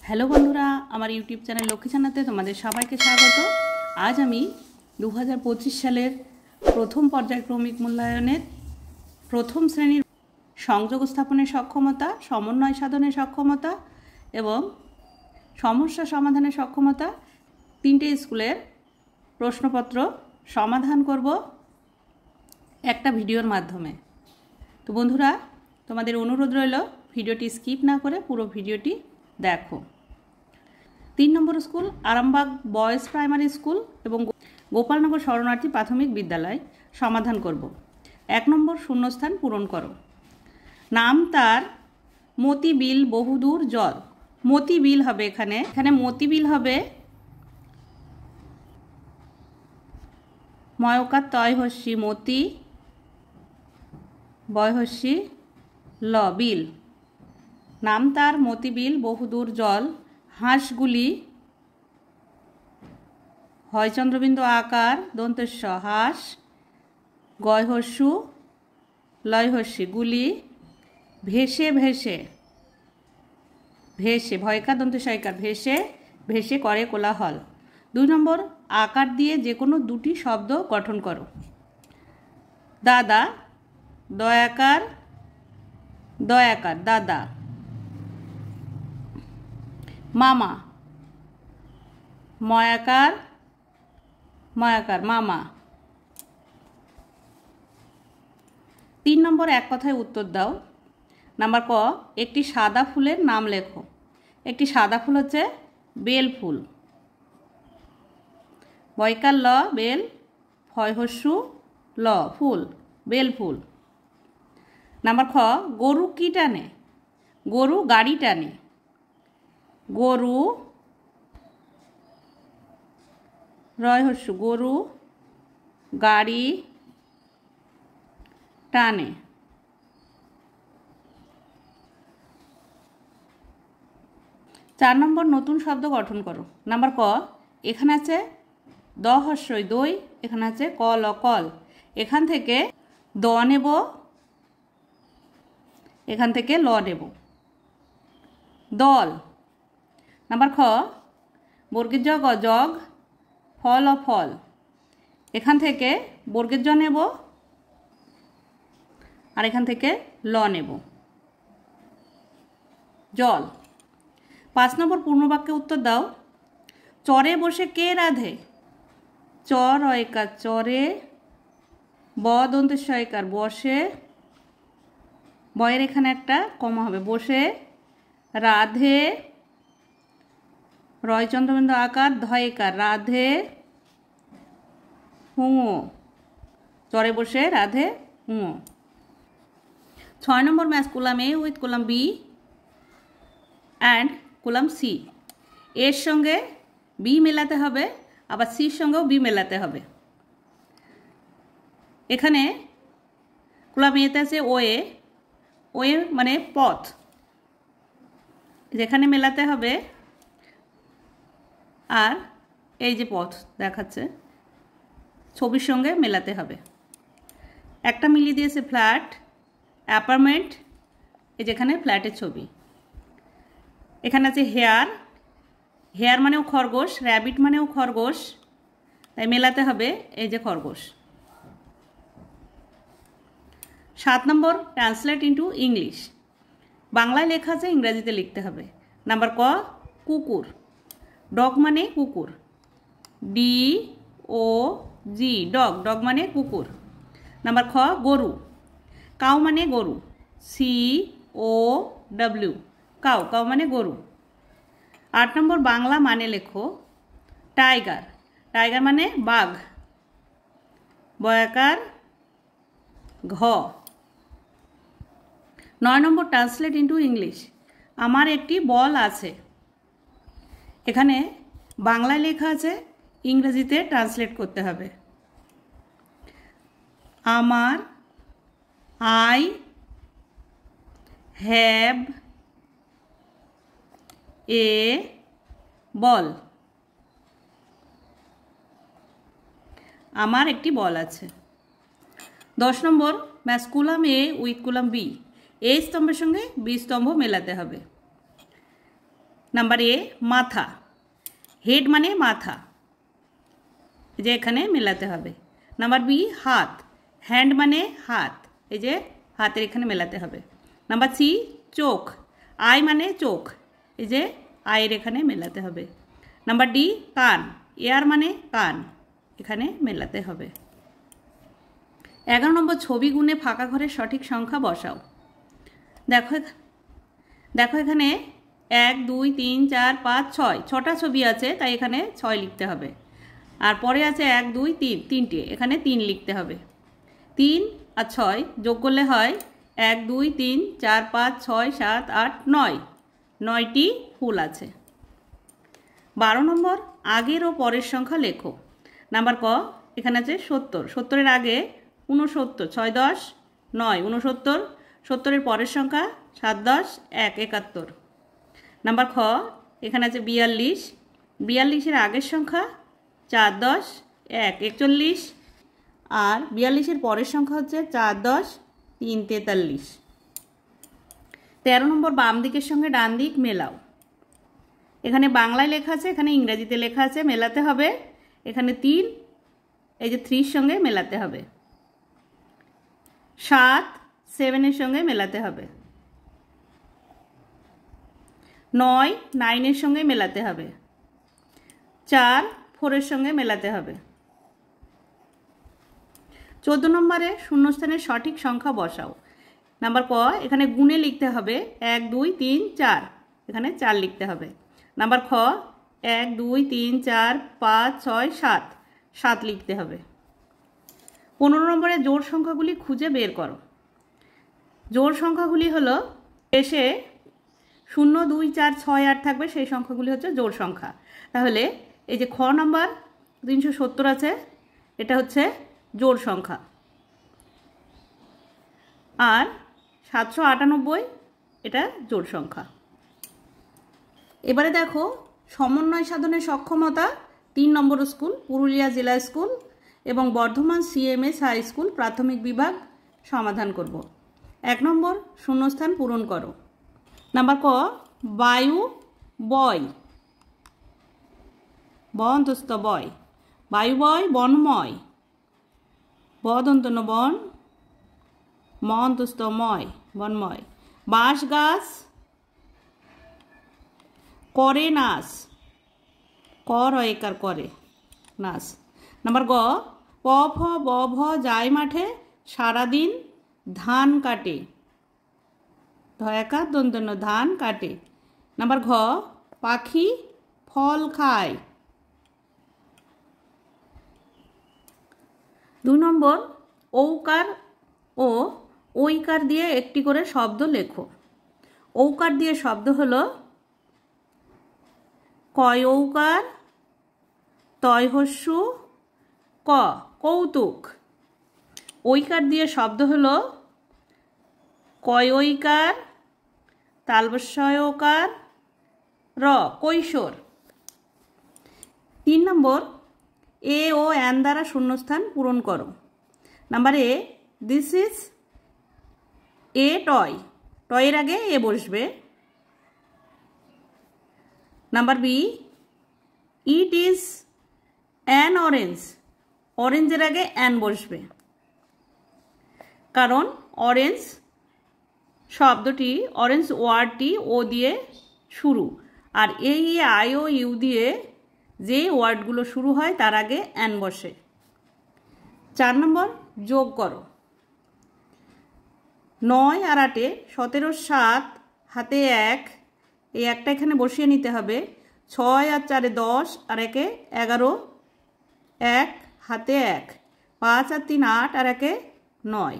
Hello বন্ধুরা, আমার YouTube channel Lakshmi জানাতে তোমাদের সবাইকে স্বাগত। আজ আমি 2025 সালের প্রথম পর্যায়ক্রমিক মূল্যায়নের প্রথম শ্রেণীর সংযোগ স্থাপনের সক্ষমতা, সমন্বয় সাধনের সক্ষমতা এবং সমস্যা সমাধানের সক্ষমতা তিনটে স্কুলের প্রশ্নপত্র সমাধান করব একটা ভিডিওর মাধ্যমে। তো বন্ধুরা, তোমাদের অনুরোধ রইল ভিডিওটি স্কিপ না করে পুরো ভিডিওটি দেখো। 3 নম্বর school Arambagh boys primary school এবং গোপালনগর শরণার্থী প্রাথমিক বিদ্যালয় সমাধান করব। 1 নম্বর শূন্যস্থান পূরণ করো। নাম তার মতিবিল বহুদূর জল। মতিবিল হবে এখানে মতিবিল হবে ময়কার তয় হস্যি মতি বয় হস্যি ল বিল। নাম তার মতিবিল বহুদূর জল। হাঁসগুলি হয় চন্দ্রবিন্দু আকার দন্তেশ্ব হাঁস গয় হস্যু লয় হস্যি গুলি ভেসে ভেসে ভেসে ভয়কার দন্তেশয়কার ভেসে ভেসে করে কোলাহল। 2 নম্বর আকার দিয়ে যে কোনো দুটি শব্দ গঠন করো। দাদা দয়াকার দয়াকার দাদা। মামা ময়াকার ময়াকার মামা। 3 নম্বর এক কথায় উত্তর দাও। নাম্বার ক, একটি সাদা ফুলের নাম লেখো। একটি সাদা ফুল হচ্ছে বেল ফুল। বয়কার ল বেল ফয় হস্যু ল ফুল বেল ফুল। নাম্বার খ, গরু কি টানে? গরু গাড়ি টানে। গরু রয় হস্যু গরু গাড়ি টানে। 4 নম্বর নতুন শব্দ গঠন করো। নাম্বার ক, এখানে আছে দ হস্যই দই, এখানে আছে কল অকল। এখান থেকে দ নেব, এখান থেকে ল নেব। দল। নাম্বার খ, বর্গের জগ অজগ ফল অফল। এখান থেকে বর্গের জ নেব আর এখান থেকে ল নেব। জল। 5 নম্বর পূর্ণবাক্যে উত্তর দাও। চরে বসে কে রাধে? চর অয়কার চরে ব দন্তেশ্বয়কার বসে বয়ের এখানে একটা কমা হবে বসে রাধে রয় চন্দ্রবিন্দু আকার ধয়কার রাধে হুঁয়ো চরে বসে রাধে হুঁয়ো। 6 নম্বর match column A with column B and column C. এর সঙ্গে বি মেলাতে হবে, আবার সির সঙ্গেও বি মেলাতে হবে। এখানে কলাম এতে আছে ওয়ে, ওয়ে মানে পথ, যেখানে মেলাতে হবে। আর এই যে পথ দেখাচ্ছে ছবির সঙ্গে মেলাতে হবে। একটা মিলিয়ে দিয়েছে ফ্ল্যাট অ্যাপার্টমেন্ট, এই যেখানে ফ্ল্যাটের ছবি। এখানে আছে হেয়ার, হেয়ার মানেও খরগোশ, র্যাবিট মানেও খরগোশ, তাই মেলাতে হবে এই যে খরগোশ। 7 নম্বর ট্রান্সলেট ইন্টু ইংলিশ। বাংলায় লেখা আছে, ইংরেজিতে লিখতে হবে। নাম্বার ক, কুকুর। ডগ মানে কুকুর, D O G dog, dog মানে কুকুর। নাম্বার খ, গরু। কাউ মানে গরু, C O W cow, cow মানে গরু। 8 নম্বর বাংলা মানে লেখো। টাইগার, টাইগার মানে বাঘ, বয়াকার ঘ। 9 নম্বর ট্রান্সলেট ইন্টু ইংলিশ। আমার একটি বল আছে। এখানে বাংলায় লেখা আছে, ইংরেজিতে ট্রান্সলেট করতে হবে। আমার আই হ্যাভ এ বল। আমার একটি বল আছে। 10 নম্বর match column A with column B. এ স্তম্ভের সঙ্গে বি স্তম্ভ মেলাতে হবে। নাম্বার এ মাথা, হেড মানে মাথা, এই যে এখানে মেলাতে হবে। নাম্বার বি হাত, হ্যান্ড মানে হাত, এই যে হাতের এখানে মেলাতে হবে। নাম্বার সি চোখ, আই মানে চোখ, এই যে আয়ের এখানে মেলাতে হবে। নাম্বার ডি কান, এয়ার মানে কান, এখানে মেলাতে হবে। 11 নম্বর ছবি গুণে ফাঁকা ঘরের সঠিক সংখ্যা বসাও। দেখো এখানে 1 2 3 4 5 6, 6টা ছবি আছে, তাই এখানে 6 লিখতে হবে। আর পরে আছে 1 2 3, 3টে, এখানে 3 লিখতে হবে। 3 আর 6 যোগ করলে হয় 1 2 3 4 5 6 7 8 9, 9টি ফুল আছে। 12 নম্বর আগের ও পরের সংখ্যা লেখো। নাম্বার ক, এখানে আছে 70, 70-এর আগে 69, 6 10 9 69, 70-এর পরের সংখ্যা 7 10 1 71। নাম্বার খ, এখানে আছে 42, 42-এর আগের সংখ্যা 4 10 1 41, আর 42-এর পরের সংখ্যা হচ্ছে 4 10 3 43। 13 নম্বর বাম দিকের সঙ্গে ডান দিক মেলাও। এখানে বাংলায় লেখা আছে, এখানে ইংরেজিতে লেখা আছে, মেলাতে হবে। এখানে 3, এই যে 3-এর সঙ্গে মেলাতে হবে। 7 7-এর সঙ্গে মেলাতে হবে। 9 9-এর সঙ্গে মেলাতে হবে। 4 4-এর সঙ্গে মেলাতে হবে। 14 নম্বরে শূন্যস্থানের সঠিক সংখ্যা বসাও। নাম্বার ক, এখানে গুণে লিখতে হবে 1 2 3 4, এখানে 4 লিখতে হবে। নাম্বার খ, 1 2 3 4 5 6 7, 7 লিখতে হবে। 15 নম্বরে জোড় সংখ্যাগুলি খুঁজে বের করো। জোড় সংখ্যাগুলি হলো শেষে 0 2 4 6 8 থাকবে, সেই সংখ্যাগুলি হচ্ছে জোড় সংখ্যা। তাহলে এই যে খ নাম্বার 370 আছে, এটা হচ্ছে জোড় সংখ্যা। আর 798 এটা জোড় সংখ্যা। এবারে দেখো সমন্বয় সাধনের সক্ষমতা 3 নম্বর স্কুল পুরুলিয়া জেলা স্কুল এবং বর্ধমান CMS হাই স্কুল প্রাথমিক বিভাগ সমাধান করব। 1 নম্বর শূন্যস্থান পূরণ করো। নাম্বার ক, বায়ু বয়, বন্তস্থ বয়, বায়ু বয় বনময়, বদন্তন বন, মন্তস্থ ময়, বনময়। বাঁশ গাছ করে নাস, কর একার করে নাস। নাম্বার গ, প ফ ব ভ যায় মাঠে সারাদিন ধান কাটে, ধয়াকার দন্তন্য ধান কাটে। নাম্বার ঘ, পাখি ফল খায়। 2 নম্বর ঔকার ও ঐকার দিয়ে একটি করে শব্দ লেখো। ঔকার দিয়ে শব্দ হলো কয় ঔকার, তয় হস্যু ক, কৌতুক। ঐকার দিয়ে শব্দ হলো কয় ঐকার, তালবস্যয় ওকার, র, কৈশোর। 3 নম্বর এ ও অ্যান দ্বারা শূন্যস্থান পূরণ করো। Number A, this is a toy, টয়ের আগে এ বসবে। Number B, it is an orange, অরেঞ্জের আগে অ্যান বসবে, কারণ অরেঞ্জ শব্দটি, অরেঞ্জ ওয়ার্ডটি ও দিয়ে শুরু, আর এই আই ও ইউ দিয়ে যে ওয়ার্ডগুলো শুরু হয় তার আগে অ্যান বসে। 4 নম্বর যোগ করো। 9 আর 8 17 7 হাতে 1, এই একটা এখানে বসিয়ে নিতে হবে। 6 আর 4 10 আর 1 11, 1 হাতে 1, 5 আর 3 8 আর 1 9।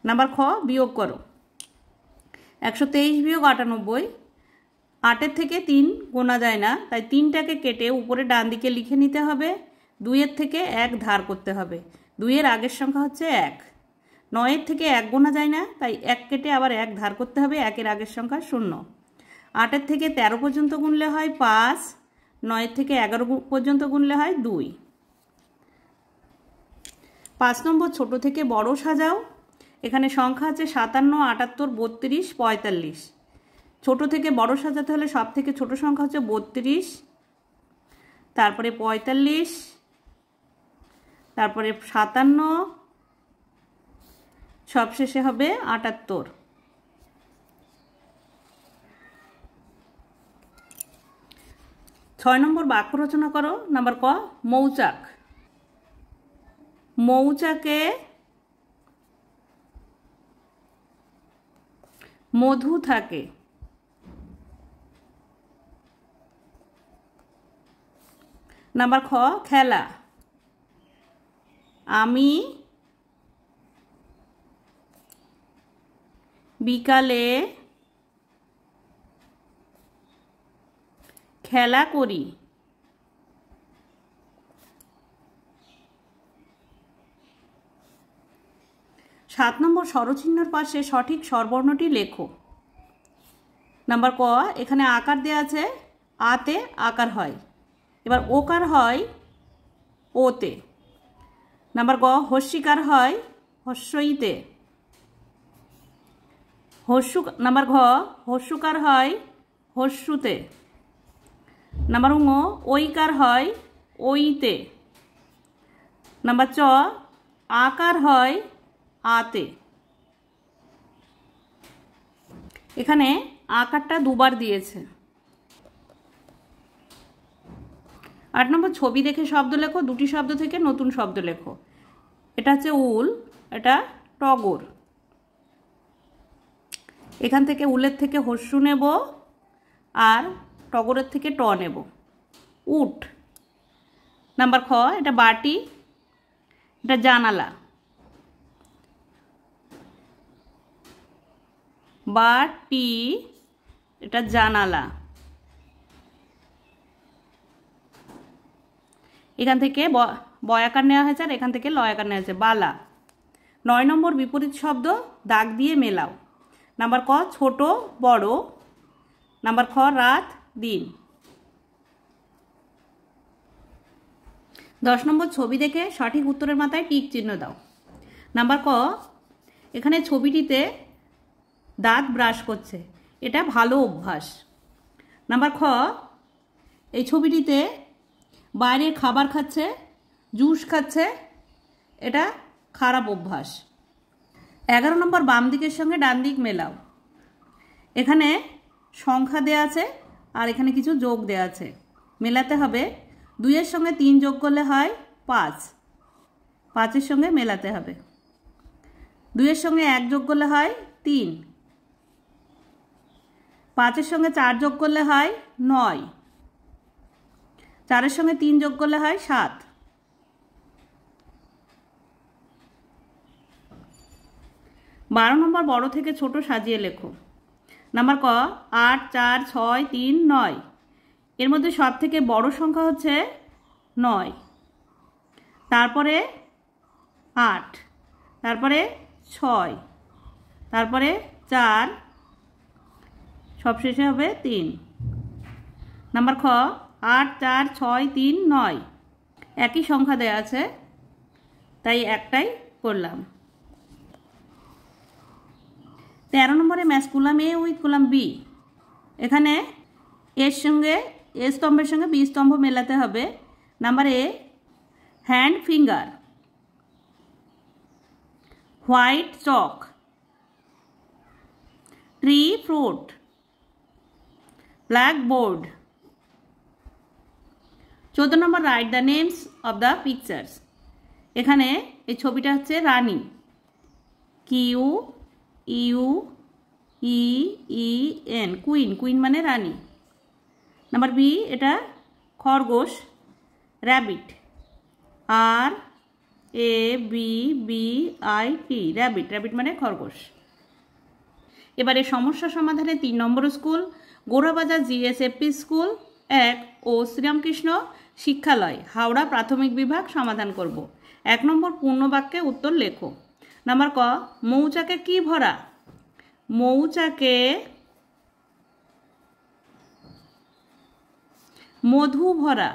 নাম্বার খ, বিয়োগ করো। 123 বিয়োগ 98, 8-এর থেকে 3 গোনা যায় না, তাই 3টাকে কেটে উপরে ডান দিকে লিখে নিতে হবে। 2-এর থেকে 1 ধার করতে হবে, 2-এর আগের সংখ্যা হচ্ছে 1। 9-এর থেকে 1 গোনা যায় না, তাই 1 কেটে আবার 1 ধার করতে হবে, 1-এর আগের সংখ্যা 0। 8-এর থেকে 13 পর্যন্ত গুনলে হয় 5, 9-এর থেকে 11 পর্যন্ত গুনলে হয় 2। 5 নম্বর ছোট থেকে বড় সাজাও। এখানে সংখ্যা আছে 57 78 32 45। ছোট থেকে বড় সাজাতে হলে সব থেকে ছোট সংখ্যা হচ্ছে 32, তারপরে 45, তারপরে 57, সবশেষে হবে 78। 6 নম্বর বাক্য রচনা করো। নাম্বার ক, মৌচাক। মৌচাকে মধু থাকে। নাম্বার খ, খেলা। আমি বিকালে খেলা করি। 7 নম্বর স্বরচিহ্নের পাশে সঠিক স্বরবর্ণটি লেখো। নাম্বার ক, এখানে আকার দেওয়া আছে, আতে আকার হয়, এবার ওকার হয় ওতে। নাম্বার গ, হস্যিকার হয় হস্যইতে। নাম্বার ঘ, হস্যকার হয় হস্যুতে। নাম্বার ঙ, ঐকার হয় ওইতে। নাম্বার চ, আকার হয় আতে। এখানে আকারটা দুবার দিয়েছে। 8 নম্বর ছবি দেখে শব্দ লেখো। দুটি শব্দ থেকে নতুন শব্দ লেখো। এটা হচ্ছে উল, এটা টগর। এখান থেকে উলের থেকে হস্যু নেব আর টগরের থেকে ট নেব। উট। নাম্বার খ, এটা বাটি, এটা জানালা। বাটি, এটা জানালা। এখান থেকে বয়াকার নেওয়া হয়েছে আর এখান থেকে লয়াকার নেওয়া হয়েছে, বালা। 9 নম্বর বিপরীত শব্দ দাগ দিয়ে মেলাও। নাম্বার ক, ছোট বড়। নাম্বার খ, রাত দিন। 10 নম্বর ছবি দেখে সঠিক উত্তরের মাথায় টিক চিহ্ন দাও। নাম্বার ক, এখানে ছবিটিতে দাঁত ব্রাশ করছে, এটা ভালো অভ্যাস। নাম্বার খ, এই ছবিটিতে বাইরের খাবার খাচ্ছে, জুস খাচ্ছে, এটা খারাপ অভ্যাস। 11 নম্বর বাম দিকের সঙ্গে ডান দিক মেলাও। এখানে সংখ্যা দেয়া আছে আর এখানে কিছু যোগ দেয়া আছে, মেলাতে হবে। 2 এর সঙ্গে 3 যোগ করলে হয় 5, 5 এর সঙ্গে মেলাতে হবে। 2 এর সঙ্গে 1 যোগ করলে হয় 3, 5 এর সঙ্গে 4 যোগ করলে হয় 9, 4 এর সঙ্গে 3 যোগ করলে হয় 7। 12 নম্বর বড় থেকে ছোট সাজিয়ে লেখো। নাম্বার ক, 8, 4, 6, 3, 9। এর মধ্যে সব থেকে বড় সংখ্যা হচ্ছে 9, তারপরে 8, তারপরে 6, তারপরে 4, সবশেষে হবে 3। নাম্বার খ, 8, 4, 6, 3, 9 একই সংখ্যা দেয়া আছে, তাই একটাই করলাম। 13 নম্বরে match column A with column B. এখানে এর সঙ্গে এ স্তম্ভের সঙ্গে বি স্তম্ভ মেলাতে হবে। Number A, hand finger. White chalk. Tree fruit. Black board. 14 নম্বর write the names of the pictures. এখানে এই ছবিটা হচ্ছে রানী, Q U E E N, queen. Queen মানে রানী। নাম্বার বি, এটা খরগোশ, rabbit, R A B B I T, rabbit. Rabbit মানে খরগোশ। এবারে সমস্যা সমাধানে 3 নম্বর স্কুল গোড়াবাজার জিএসএফপি স্কুল 1 ও শ্রীরামকৃষ্ণ শিক্ষালয় হাওড়া প্রাথমিক বিভাগ সমাধান করব। 1 নম্বর পূর্ণ বাক্যে উত্তর লেখো। নাম্বার ক, মৌচাকে কি ভরা? মৌচাকে মধু ভরা।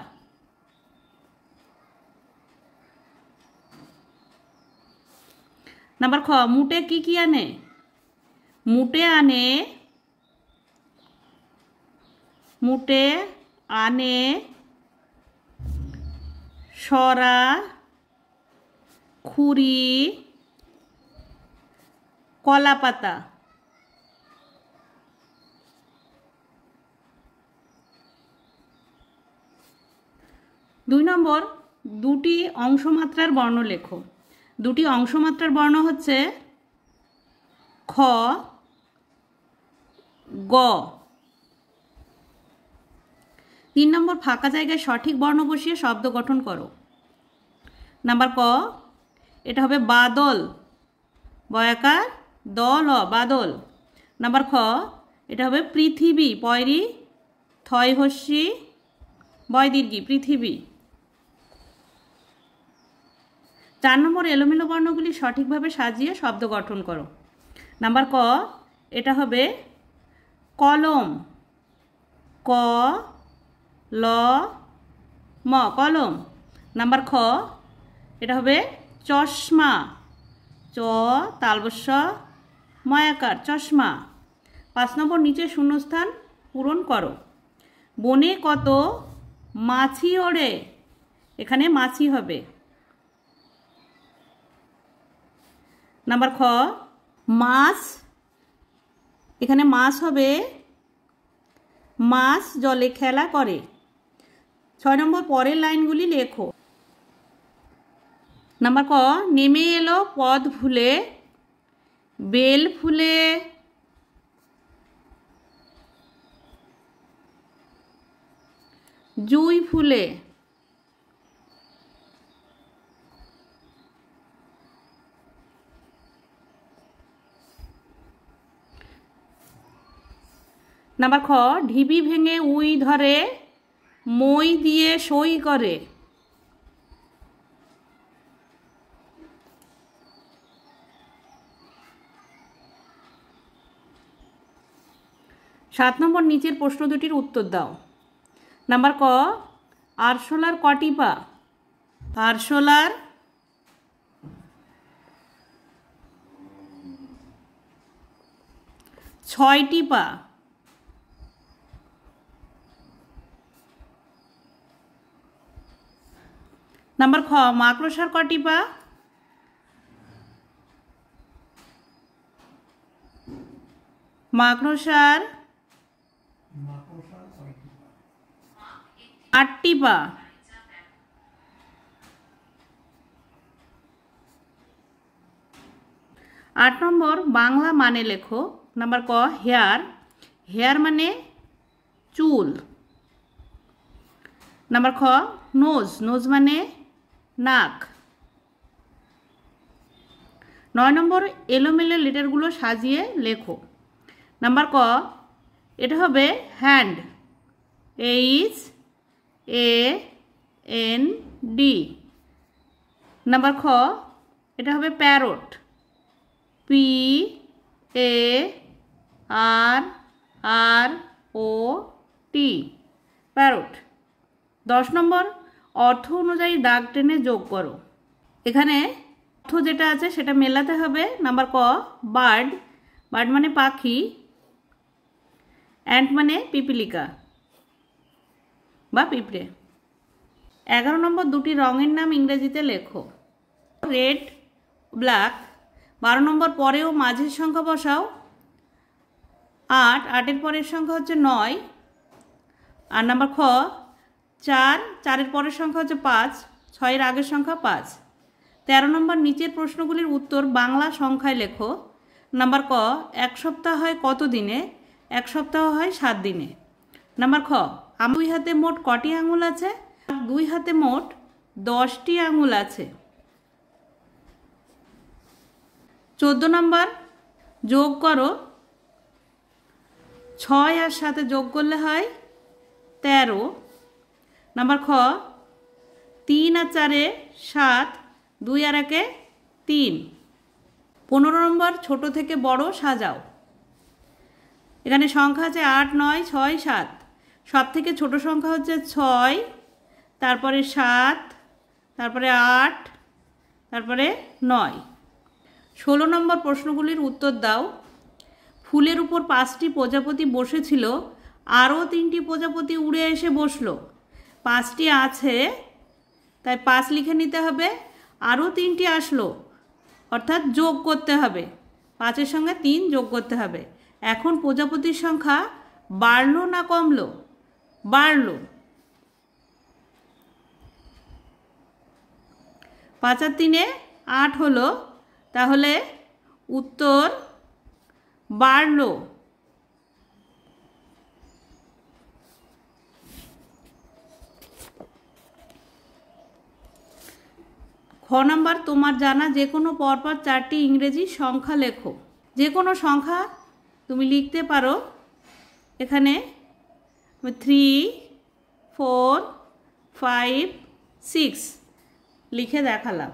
নাম্বার খ, মুটে কি কি আনে? মুটে আনে মুটে, আনে, সরা, খুরি, কলাপাতা। 2 নম্বর, দুটি অংশমাত্রার বর্ণ লেখো। দুটি অংশমাত্রার বর্ণ হচ্ছে খ, গ। 3 নম্বর, ফাঁকা জায়গায় সঠিক বর্ণ বসিয়ে শব্দ গঠন করো। নাম্বার ক, এটা হবে বাদল, বয়াকার দল, বাদল। নাম্বার খ, এটা হবে পৃথিবী, পয়রি থয় হস্যি বয় দীর্ঘি, পৃথিবী। 4 নম্বর, এলোমেলো বর্ণগুলি সঠিকভাবে সাজিয়ে শব্দ গঠন করো। নাম্বার ক, এটা হবে কলম, ক ল ম, কলম। নাম্বার খ, এটা হবে চশমা, চ তালবস্য ময়াকার, চশমা। 5 নম্বর, নিচে শূন্যস্থান পূরণ করো। বনে কত মাছি ওড়ে, এখানে মাছি হবে। নাম্বার খ, মাছ, এখানে মাছ হবে, মাছ জলে খেলা করে। 6 নম্বর, পরের লাইনগুলি লেখো। নাম্বার ক, নেমে এলো পথ ভুলে, বেল ফুলে, জুঁই ফুলে। নাম্বার খ, ঢিবি ভেঙে উই ধরে, মই দিয়ে সই করে। 7 নম্বর, নিচের প্রশ্ন দুটির উত্তর দাও। নাম্বার ক, আরশোলার কটি পা? আরশোলার 6টি পা। নাম্বার খ, মাকড়সার কটি পা? মাকড়সার 8টি পা। 8 নম্বর, বাংলা মানে লেখো। নাম্বার ক, হেয়ার, হেয়ার মানে চুল। নাম্বার খ, নোজ, নোজ মানে নাক। 9 নম্বর, এলোমেলো লেটারগুলো সাজিয়ে লেখো। নাম্বার ক, এটা হবে হ্যান্ড, HAND। নাম্বার খ, এটা হবে প্যারট, PARROT, প্যারট। 10 নম্বর, অর্থ অনুযায়ী দাগ টেনে যোগ করো। এখানে অর্থ যেটা আছে সেটা মেলাতে হবে। নাম্বার ক, বার্ড, বার্ড মানে পাখি, অ্যান্ট মানে পিপিলিকা বা পিঁপড়ে। 11 নম্বর, দুটি রঙের নাম ইংরেজিতে লেখো। Red, black. 12 নম্বর, পরে ও মাঝের সংখ্যা বসাও। 8, 8-এর পরের সংখ্যা হচ্ছে 9। আর নাম্বার খ, 4, 4-এর পরের সংখ্যা হচ্ছে 5, 6-এর আগের সংখ্যা 5। 13 নম্বর, নিচের প্রশ্নগুলির উত্তর বাংলা সংখ্যায় লেখো। নাম্বার ক, 1 সপ্তাহ হয় কত দিনে? 1 সপ্তাহ হয় 7 দিনে। নাম্বার খ, আমার 2 হাতে মোট কটি আঙুল আছে? 2 হাতে মোট 10টি আঙুল আছে। 14 নম্বর, যোগ করো। 6 আর 7 যোগ করলে হয় 13। নাম্বার খ, 3 আর 4 7, 2 আর 1 3। 15 নম্বর, ছোট থেকে বড় সাজাও। এখানে সংখ্যা আছে 8, 9, 6, 7। সব থেকে ছোট সংখ্যা হচ্ছে 6, তারপরে 7, তারপরে 8, তারপরে 9। 16 নম্বর, প্রশ্নগুলির উত্তর দাও। ফুলের উপর 5টি প্রজাপতি বসেছিল আরও 3টি প্রজাপতি উড়ে এসে বসলো। 5টি আছে, তাই 5 লিখে নিতে হবে। আরও 3টি আসলো, অর্থাৎ যোগ করতে হবে, 5-এর সঙ্গে 3 যোগ করতে হবে। এখন প্রজাপতির সংখ্যা বাড়লো না কমলো? বাড়লো। 5 আর 3-এ 8 হলো, তাহলে উত্তর বাড়লো। খ নাম্বার, তোমার জানা যে কোনো পরপর 4টি ইংরেজি সংখ্যা লেখো। যে কোনো সংখ্যা তুমি লিখতে পারো। এখানে 3, 4, 5, 6 লিখে দেখালাম।